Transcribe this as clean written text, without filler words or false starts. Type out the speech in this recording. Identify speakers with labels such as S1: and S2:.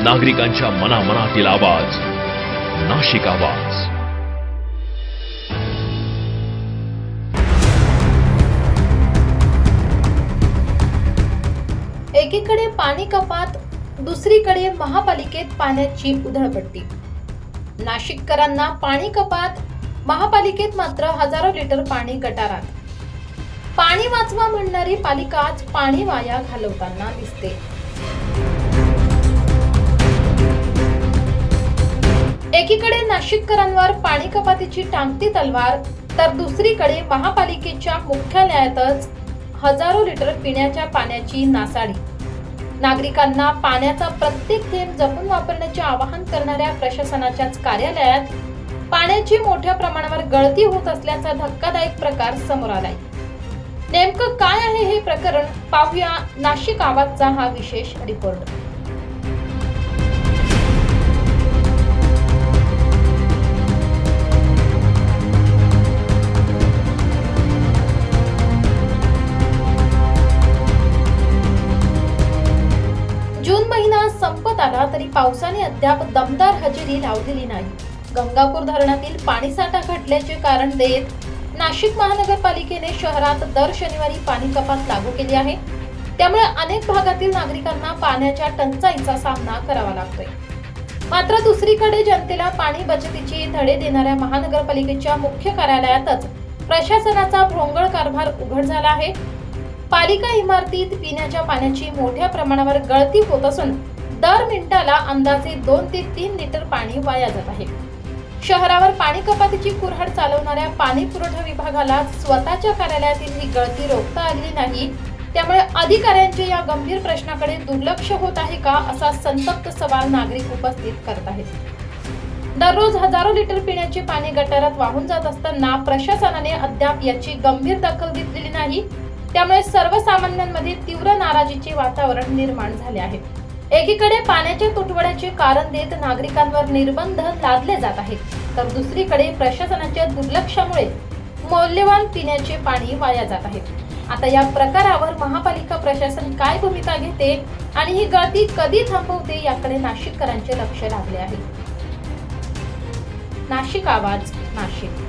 S1: नागरिकांच्या मनामनातील आवाज, नाशिक आवाज.
S2: एकीकडे पाणी कपात, दुसरीकडे महापालिकेत पाण्याची उधळपट्टी. नाशिककरांना पाणी कपात, महापालिकेत मात्र हजारो लिटर पाणी गटारात. पाणी वाचवा म्हणणारी पालिकाच पाणी वाया घालवताना दिसते. एकीकडे नाशिककरांवर पाणी कपातीची टांगती तलवार, तर दुसरीकडे महापालिकेच्या मुख्यालयातच हजारो लिटर पिण्याच्या पाण्याची नासाडी. नागरिकांना पाण्याचा प्रत्येक थेंब जपून वापरण्याचे आवाहन करणाऱ्या प्रशासनाच्याच कार्यालयात पाण्याची मोठ्या प्रमाणावर गळती होत असल्याचा धक्कादायक प्रकार समोर आलाय. नेमकं काय आहे हे प्रकरण, पाहूया नाशिक आवाजचा हा विशेष रिपोर्ट. जून महिना संपत आला तरी पावसाने अद्याप दमदार हजेरी लावलेली नाही. गंगापूर धरणातील पाणीसाठा घटल्याचे कारण देत नाशिक महानगरपालिकेने शहरात दर शनिवारी पाणी कपात लागू केली आहे. त्यामुळे अनेक भागातील नागरिकांना पाण्याच्या टंचाईचा सामना करावा लागतोय. मात्र दुसरीकडे जनतेला पाणी बचतीचे धडे देणाऱ्या महानगरपालिकेच्या मुख्य कार्यालयातच प्रशासनाचा भोंगळ कारभार उघड झाला आहे. पालिका इमारतीत पिण्याच्या पाण्याची मोठ्या प्रमाणावर गळती होत असून दर मिनिटाला अंदाजे 2 ते 3 लिटर पाणी वाया जात आहे. शहरावर पाणी कपातीची कुऱ्हाड चालवणाऱ्या पाणी पुरवठा विभागाला स्वतःच्या कार्यालयातील ही गळती रोखता आली नाही. त्यामुळे अधिकाऱ्यांचे या गंभीर प्रश्नाकडे दुर्लक्ष होत आहे का, असा संतप्त सवाल नागरिक उपस्थित करत आहेत. दररोज हजारो लिटर पिण्याचे पाणी गटारात वाहून जात असताना प्रशासनाने अद्याप याची गंभीर दखल घेतलेली नाही. त्यामुळे सर्वसामान्यांमध्ये तीव्र नाराजीचे वातावरण निर्माण झाले आहे. एकीकडे पाण्याच्या तुटवड्याचे कारण देत नागरिकांवर निर्बंध लादले जात आहेत, तर दुसरीकडे प्रशासनाच्या दुर्लक्षामुळे मौल्यवान पिण्याचे पाणी वाया जात आहे. आता या प्रकारावर महापालिका प्रशासन काय भूमिका घेते आणि ही गळती कधी थांबवते, याकडे नाशिककरांचे लक्ष लागले आहे. नाशिक आवाज, नाशिक.